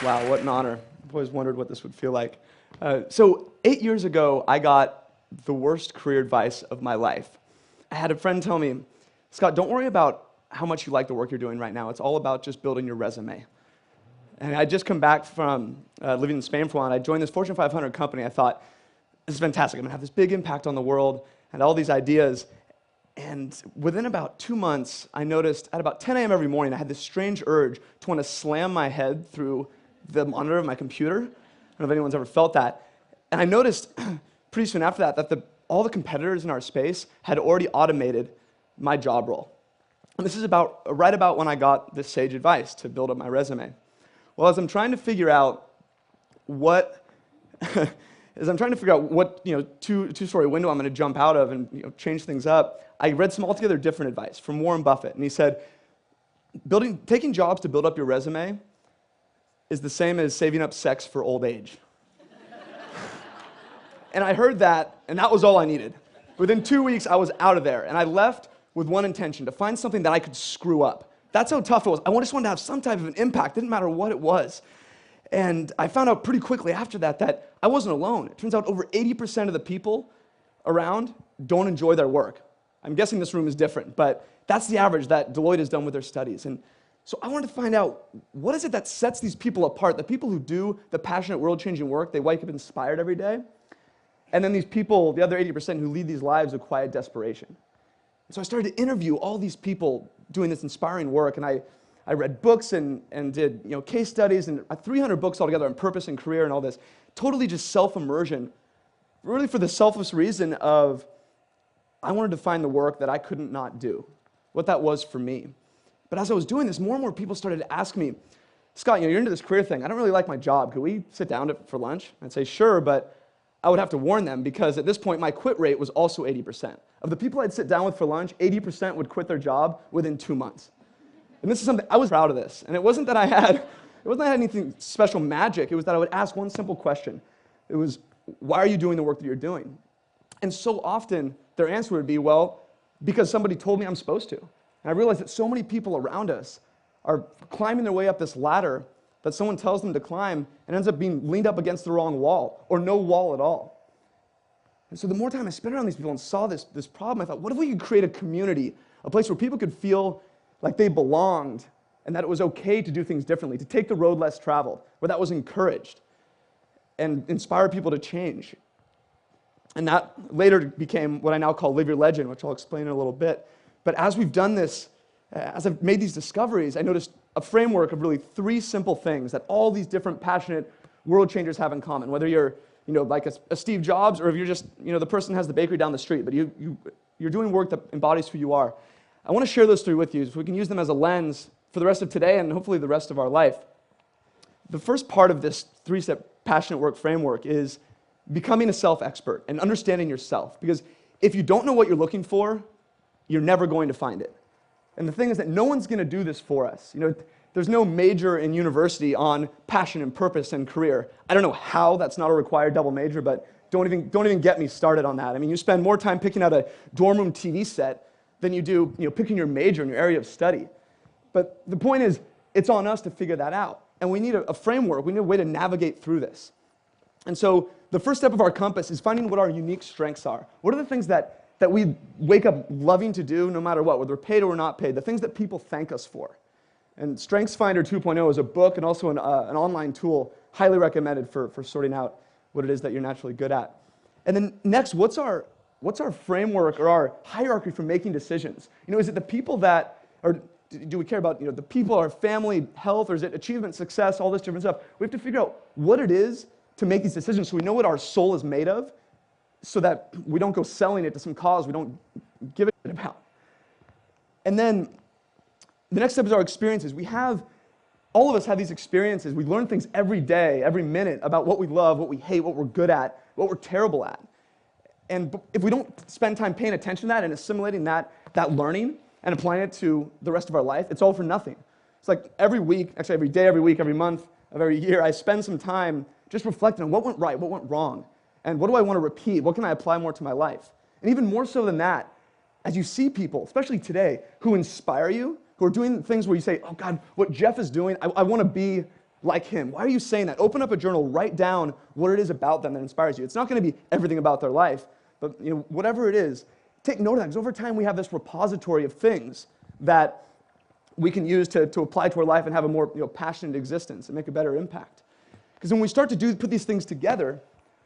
Wow, what an honor. I've always wondered what this would feel like. So 8 years ago, I got the worst career advice of my life. I had a friend tell me, Scott, don't worry about how much you like the work you're doing right now. It's all about just building your resume. And I'd just come back from living in Spain for a while, and I joined this Fortune 500 company. I thought, this is fantastic. I'm going to have this big impact on the world and all these ideas. And within about 2 months, I noticed at about 10 a.m. every morning, I had this strange urge to want to slam my head through the monitor of my computer. I don't know if anyone's ever felt that. And I noticed pretty soon after that all the competitors in our space had already automated my job role. And this is right about when I got this sage advice to build up my resume. Well, as I'm trying to figure out what two-story window I'm going to jump out of and change things up, I read some altogether different advice from Warren Buffett, and he said, taking jobs to build up your resume is the same as saving up sex for old age. And I heard that, and that was all I needed. Within 2 weeks, I was out of there, and I left with one intention, to find something that I could screw up. That's how tough it was. I just wanted to have some type of an impact. It didn't matter what it was. And I found out pretty quickly after that I wasn't alone. It turns out over 80% of the people around don't enjoy their work. I'm guessing this room is different, but that's the average that Deloitte has done with their studies. And so I wanted to find out, what is it that sets these people apart? The people who do the passionate, world-changing work, they wake up inspired every day. And then these people, the other 80% who lead these lives of quiet desperation. So I started to interview all these people doing this inspiring work, and I read books and did case studies, and 300 books altogether on purpose and career and all this. Totally just self-immersion, really for the selfless reason of I wanted to find the work that I couldn't not do, what that was for me. But as I was doing this, more and more people started to ask me, Scott, you're into this career thing. I don't really like my job. Could we sit down for lunch? I'd say, sure, but I would have to warn them because at this point, my quit rate was also 80%. Of the people I'd sit down with for lunch, 80% would quit their job within 2 months. And this is something, I was proud of this. And it wasn't that I had anything special magic. It was that I would ask one simple question. It was, why are you doing the work that you're doing? And so often, their answer would be, well, because somebody told me I'm supposed to. And I realized that so many people around us are climbing their way up this ladder that someone tells them to climb and ends up being leaned up against the wrong wall, or no wall at all. And so the more time I spent around these people and saw this problem, I thought, what if we could create a community, a place where people could feel like they belonged and that it was okay to do things differently, to take the road less traveled, where that was encouraged, and inspire people to change. And that later became what I now call Live Your Legend, which I'll explain in a little bit. But as we've done this, as I've made these discoveries, I noticed a framework of really 3 simple things that all these different passionate world changers have in common. Whether you're like a Steve Jobs, or if you're just the person who has the bakery down the street, but you're doing work that embodies who you are. I want to share those 3 with you so we can use them as a lens for the rest of today and hopefully the rest of our life. The first part of this 3-step passionate work framework is becoming a self-expert and understanding yourself. Because if you don't know what you're looking for, you're never going to find it. And the thing is that no one's going to do this for us. There's no major in university on passion and purpose and career. I don't know how that's not a required double major, but don't even get me started on that. I mean, you spend more time picking out a dorm room TV set than you do picking your major and your area of study. But the point is, it's on us to figure that out. And we need a framework. We need a way to navigate through this. And so the first step of our compass is finding what our unique strengths are. What are the things that we wake up loving to do no matter what, whether we're paid or we're not paid, the things that people thank us for. And StrengthsFinder 2.0 is a book and also an online tool highly recommended for sorting out what it is that you're naturally good at. And then next, what's our framework or our hierarchy for making decisions? Is it the people or do we care about the people, our family, health, or is it achievement, success, all this different stuff? We have to figure out what it is to make these decisions so we know what our soul is made of, so that we don't go selling it to some cause we don't give a shit about. And then the next step is our experiences. All of us have these experiences. We learn things every day, every minute about what we love, what we hate, what we're good at, what we're terrible at. And if we don't spend time paying attention to that and assimilating that learning and applying it to the rest of our life, it's all for nothing. It's like every week, actually every day, every week, every month of every year, I spend some time just reflecting on what went right, what went wrong. And what do I want to repeat? What can I apply more to my life? And even more so than that, as you see people, especially today, who inspire you, who are doing things where you say, oh God, what Jeff is doing, I want to be like him? Why are you saying that? Open up a journal, write down what it is about them that inspires you. It's not going to be everything about their life, but whatever it is, take note of that, because over time we have this repository of things that we can use to apply to our life and have a more passionate existence and make a better impact. Because when we start to put these things together,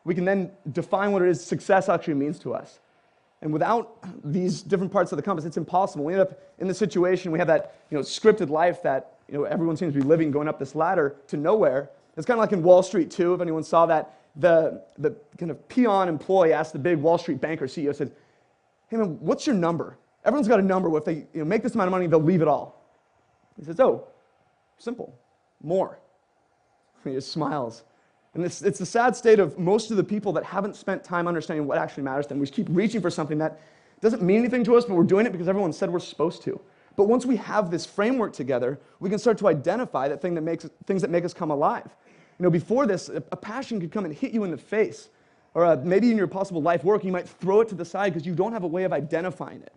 we can then define what it is success actually means to us. And without these different parts of the compass, it's impossible. We end up in the situation, we have that scripted life that everyone seems to be living, going up this ladder to nowhere. It's kind of like in Wall Street too, if anyone saw that. The kind of peon employee asked the big Wall Street banker CEO, said, "Hey man, what's your number?" Everyone's got a number. If they make this amount of money, they'll leave it all. He says, "Oh, simple, more." And he just smiles. And it's the sad state of most of the people that haven't spent time understanding what actually matters to them. We just keep reaching for something that doesn't mean anything to us, but we're doing it because everyone said we're supposed to. But once we have this framework together, we can start to identify things that make us come alive. Before this, a passion could come and hit you in the face. Or maybe in your possible life work, you might throw it to the side because you don't have a way of identifying it.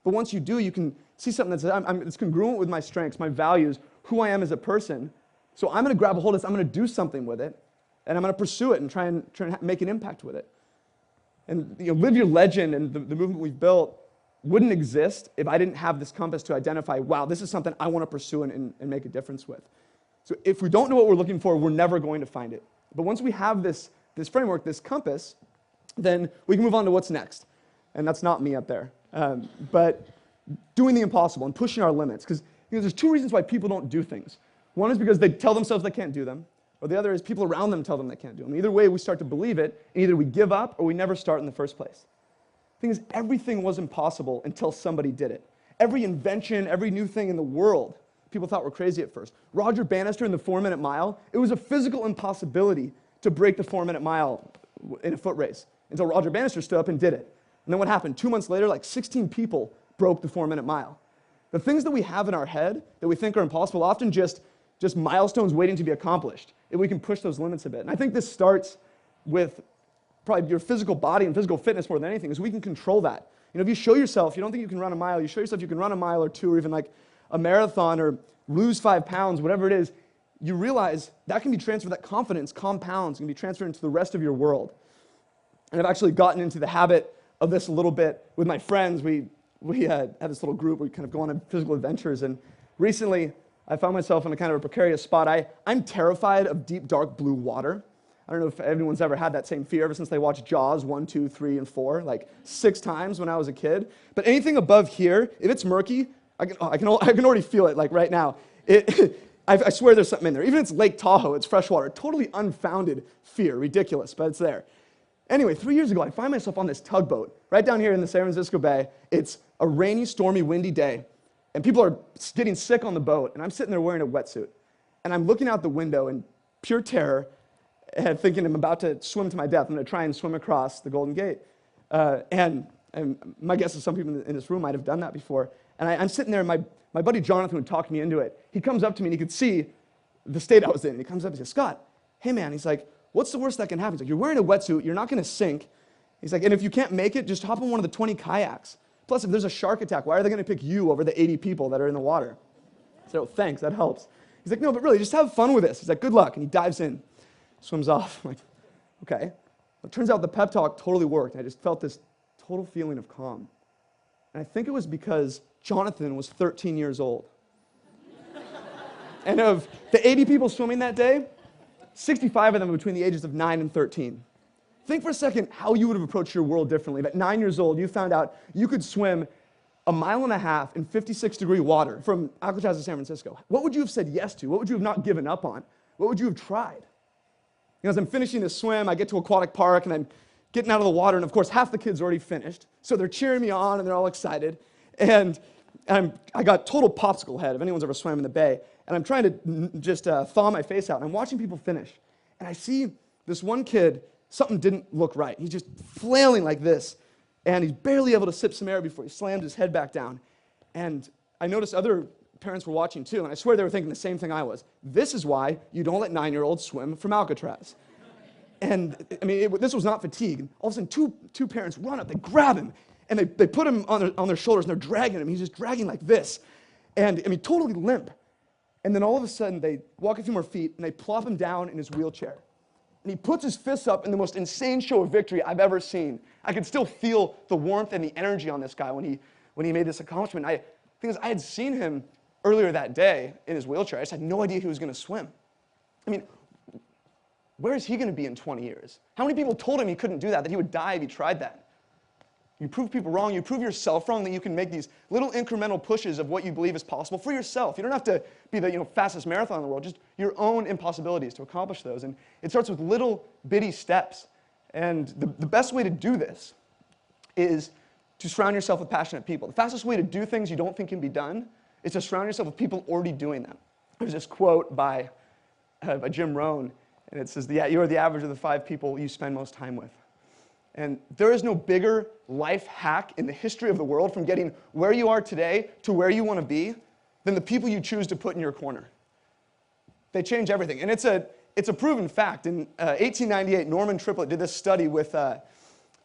But once you do, you can see something that says, it's congruent with my strengths, my values, who I am as a person. So I'm going to grab a hold of this, I'm going to do something with it, and I'm going to pursue it and try and make an impact with it. And Live Your Legend and the movement we've built wouldn't exist if I didn't have this compass to identify, wow, this is something I want to pursue and make a difference with. So if we don't know what we're looking for, we're never going to find it. But once we have this framework, this compass, then we can move on to what's next. And that's not me up there. But doing the impossible and pushing our limits. Because there's two reasons why people don't do things. One is because they tell themselves they can't do them. Or the other is people around them tell them they can't do them. Either way, we start to believe it, and either we give up or we never start in the first place. The thing is, everything was impossible until somebody did it. Every invention, every new thing in the world, people thought were crazy at first. Roger Bannister in the 4-minute mile, it was a physical impossibility to break the 4-minute mile in a foot race until Roger Bannister stood up and did it. And then what happened? 2 months later, like 16 people broke the 4-minute mile. The things that we have in our head that we think are impossible, often just milestones waiting to be accomplished, if we can push those limits a bit. And I think this starts with probably your physical body and physical fitness more than anything, is we can control that. If you show yourself, you don't think you can run a mile, you show yourself you can run a mile or two, or even like a marathon, or lose 5 pounds, whatever it is, you realize that can be transferred, that confidence compounds, can be transferred into the rest of your world. And I've actually gotten into the habit of this a little bit with my friends. We had this little group where we kind of go on physical adventures, and recently I found myself in a kind of a precarious spot. I'm terrified of deep, dark blue water. I don't know if anyone's ever had that same fear ever since they watched Jaws 1, 2, 3, and 4, like 6 times when I was a kid. But anything above here, if it's murky, I can already feel it, like right now. I swear there's something in there. Even if it's Lake Tahoe, it's freshwater. Totally unfounded fear, ridiculous, but it's there. Anyway, 3 years ago, I find myself on this tugboat right down here in the San Francisco Bay. It's a rainy, stormy, windy day, and people are getting sick on the boat, and I'm sitting there wearing a wetsuit. And I'm looking out the window in pure terror and thinking I'm about to swim to my death. I'm going to try and swim across the Golden Gate. And my guess is some people in this room might have done that before. And I'm sitting there, and my buddy Jonathan would talk me into it. He comes up to me, and he could see the state I was in. And he comes up and says, "Scott, hey man," he's like, "what's the worst that can happen?" He's like, "You're wearing a wetsuit, you're not going to sink." He's like, "and if you can't make it, just hop on one of the 20 kayaks. Plus, if there's a shark attack, why are they going to pick you over the 80 people that are in the water?" I said, "Oh, thanks, that helps." He's like, "No, but really, just have fun with this." He's like, "Good luck." And he dives in, swims off. I'm like, okay. It turns out the pep talk totally worked. I just felt this total feeling of calm. And I think it was because Jonathan was 13 years old. And of the 80 people swimming that day, 65 of them were between the ages of 9 and 13. Think for a second how you would have approached your world differently. If at 9 years old, you found out you could swim 1.5 miles in 56-degree water from Alcatraz to San Francisco. What would you have said yes to? What would you have not given up on? What would you have tried? As I'm finishing this swim, I get to Aquatic Park, and I'm getting out of the water, and of course, half the kids already finished, so they're cheering me on, and they're all excited. And I got total popsicle head, if anyone's ever swam in the bay, and I'm trying to just thaw my face out, and I'm watching people finish. And I see this one kid, something didn't look right. He's just flailing like this, and he's barely able to sip some air before he slammed his head back down. And I noticed other parents were watching too, and I swear they were thinking the same thing I was. This is why you don't let 9-year-olds swim from Alcatraz. And I mean, this was not fatigue. And all of a sudden, two parents run up, they grab him, and they put him on their shoulders, and they're dragging him. He's just dragging like this. And I mean, totally limp. And then all of a sudden, they walk a few more feet, and they plop him down in his wheelchair. And he puts his fists up in the most insane show of victory I've ever seen. I could still feel the warmth and the energy on this guy when he made this accomplishment. The thing is, I had seen him earlier that day in his wheelchair. I just had no idea he was going to swim. I mean, where is he going to be in 20 years? How many people told him he couldn't do that he would die if he tried that? You prove people wrong, you prove yourself wrong, that you can make these little incremental pushes of what you believe is possible for yourself. You don't have to be the fastest marathon in the world, just your own impossibilities to accomplish those. And it starts with little bitty steps. And the best way to do this is to surround yourself with passionate people. The fastest way to do things you don't think can be done is to surround yourself with people already doing them. There's this quote by Jim Rohn, and it says, "Yeah, you are the average of the 5 people you spend most time with." And there is no bigger life hack in the history of the world from getting where you are today to where you want to be than the people you choose to put in your corner. They change everything. And it's a proven fact. In 1898, Norman Triplett did this study with a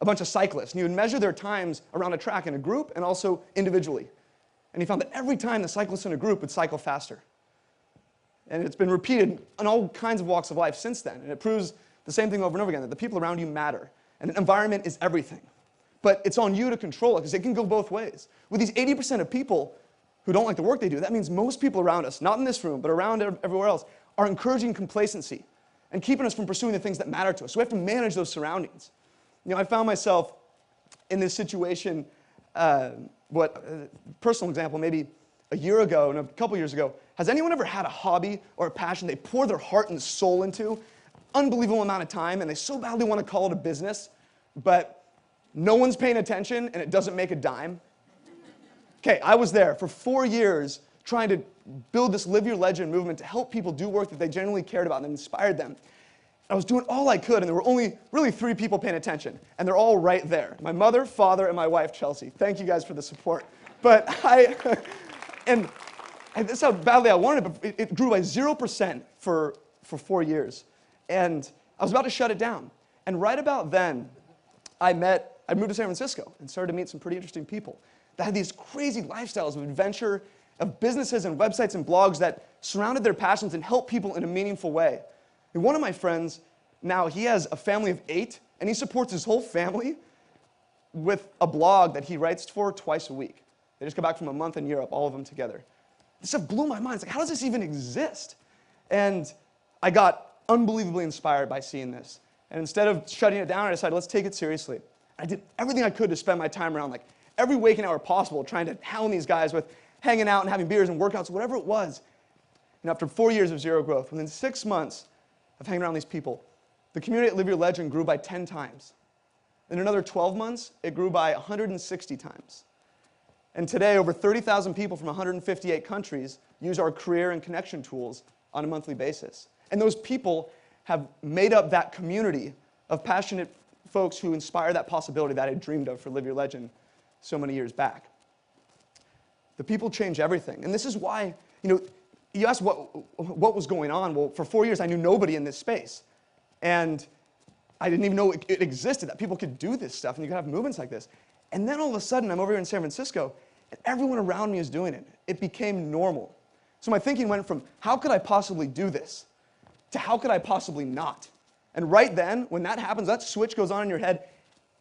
bunch of cyclists. And he would measure their times around a track in a group and also individually. And he found that every time the cyclists in a group would cycle faster. And it's been repeated in all kinds of walks of life since then. And it proves the same thing over and over again, that the people around you matter. And an environment is everything. But it's on you to control it, because it can go both ways. With these 80% of people who don't like the work they do, that means most people around us, not in this room, but around everywhere else, are encouraging complacency and keeping us from pursuing the things that matter to us. So we have to manage those surroundings. I found myself in this situation, personal example, maybe a year ago, and a couple years ago. Has anyone ever had a hobby or a passion they pour their heart and soul into, unbelievable amount of time, and they so badly want to call it a business, but no one's paying attention and it doesn't make a dime? Okay, I was there for 4 years trying to build this Live Your Legend movement to help people do work that they genuinely cared about and that inspired them. I was doing all I could, and there were only really 3 people paying attention, and they're all right there. My mother, father, and my wife, Chelsea. Thank you guys for the support. But and this is how badly I wanted it, but it grew by 0% for 4 years. And I was about to shut it down. And right about then, I moved to San Francisco and started to meet some pretty interesting people that had these crazy lifestyles of adventure, of businesses and websites and blogs that surrounded their passions and helped people in a meaningful way. And one of my friends, now he has a family of 8, and he supports his whole family with a blog that he writes for twice a week. They just got back from a month in Europe, all of them together. This stuff blew my mind. It's like, how does this even exist? And I got unbelievably inspired by seeing this. And instead of shutting it down, I decided, let's take it seriously. I did everything I could to spend my time around, like every waking hour possible, trying to hound these guys with hanging out and having beers and workouts, whatever it was. And after 4 years of zero growth, within 6 months of hanging around these people, the community at Live Your Legend grew by 10 times. In another 12 months, it grew by 160 times. And today, over 30,000 people from 158 countries use our career and connection tools on a monthly basis. And those people have made up that community of passionate folks who inspire that possibility that I dreamed of for Live Your Legend so many years back. The people change everything. And this is why, you asked what was going on. Well, for 4 years, I knew nobody in this space. And I didn't even know it existed, that people could do this stuff and you could have movements like this. And then all of a sudden, I'm over here in San Francisco, and everyone around me is doing it. It became normal. So my thinking went from, how could I possibly do this, to how could I possibly not? And right then, when that happens, that switch goes on in your head,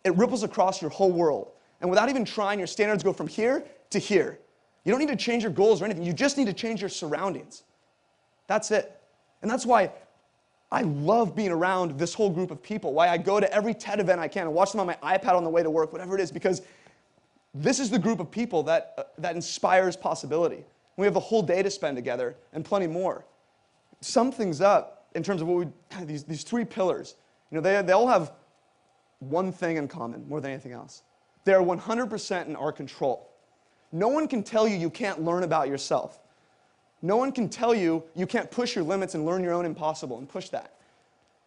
it ripples across your whole world. And without even trying, your standards go from here to here. You don't need to change your goals or anything. You just need to change your surroundings. That's it. And that's why I love being around this whole group of people, why I go to every TED event I can and watch them on my iPad on the way to work, whatever it is, because this is the group of people that inspires possibility. We have the whole day to spend together and plenty more. Sum things up in terms of these 3 pillars. They all have one thing in common more than anything else. They are 100% in our control. No one can tell you you can't learn about yourself. No one can tell you you can't push your limits and learn your own impossible and push that.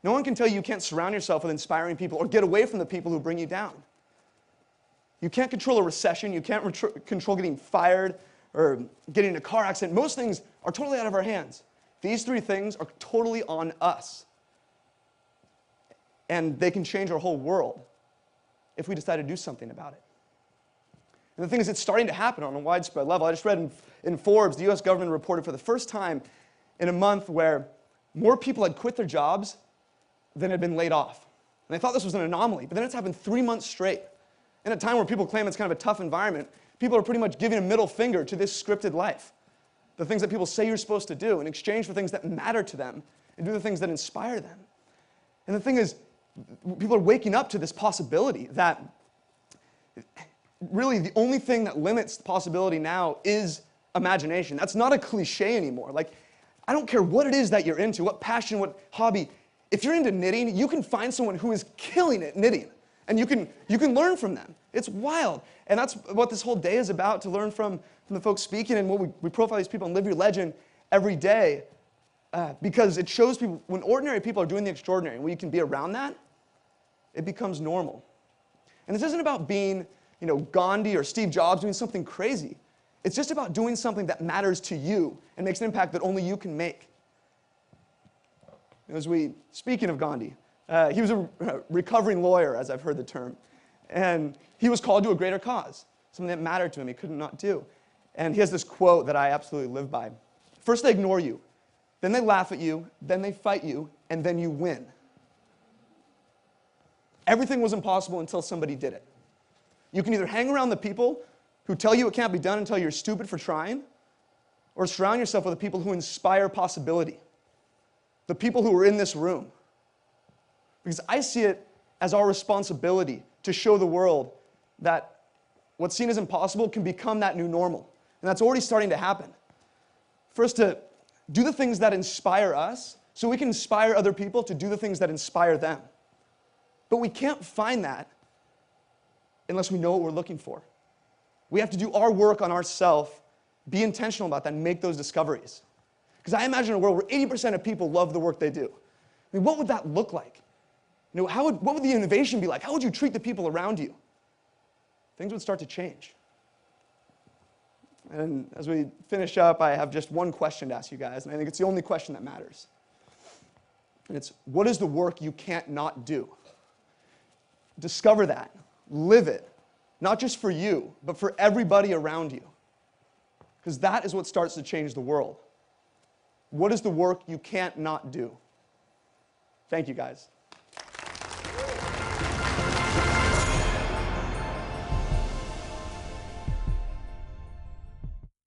No one can tell you you can't surround yourself with inspiring people or get away from the people who bring you down. You can't control a recession. You can't control getting fired or getting in a car accident. Most things are totally out of our hands. These 3 things are totally on us. And they can change our whole world if we decide to do something about it. And the thing is, it's starting to happen on a widespread level. I just read in Forbes, the US government reported for the first time in a month where more people had quit their jobs than had been laid off. And I thought this was an anomaly, but then it's happened 3 months straight. In a time where people claim it's kind of a tough environment, people are pretty much giving a middle finger to this scripted life. The things that people say you're supposed to do in exchange for things that matter to them and do the things that inspire them. And the thing is, people are waking up to this possibility that really the only thing that limits the possibility now is imagination. That's not a cliche anymore. Like, I don't care what it is that you're into, what passion, what hobby. If you're into knitting, you can find someone who is killing it knitting. And you can learn from them. It's wild. And that's what this whole day is about, to learn from the folks speaking. And what we profile these people and live your legend every day, because it shows people, when ordinary people are doing the extraordinary, and when you can be around that, it becomes normal. And this isn't about being, Gandhi or Steve Jobs doing something crazy. It's just about doing something that matters to you and makes an impact that only you can make. Speaking of Gandhi, he was a recovering lawyer, as I've heard the term. And he was called to a greater cause, something that mattered to him he could not do. And he has this quote that I absolutely live by. First they ignore you, then they laugh at you, then they fight you, and then you win. Everything was impossible until somebody did it. You can either hang around the people who tell you it can't be done until you're stupid for trying, or surround yourself with the people who inspire possibility. The people who are in this room. Because I see it as our responsibility to show the world that what's seen as impossible can become that new normal. And that's already starting to happen. For us to do the things that inspire us so we can inspire other people to do the things that inspire them. But we can't find that unless we know what we're looking for. We have to do our work on ourselves, be intentional about that, and make those discoveries. Because I imagine a world where 80% of people love the work they do. I mean, what would that look like? What would the innovation be like? How would you treat the people around you? Things would start to change. And as we finish up, I have just one question to ask you guys, and I think it's the only question that matters. And it's, what is the work you can't not do? Discover that. Live it. Not just for you, but for everybody around you. Because that is what starts to change the world. What is the work you can't not do? Thank you, guys.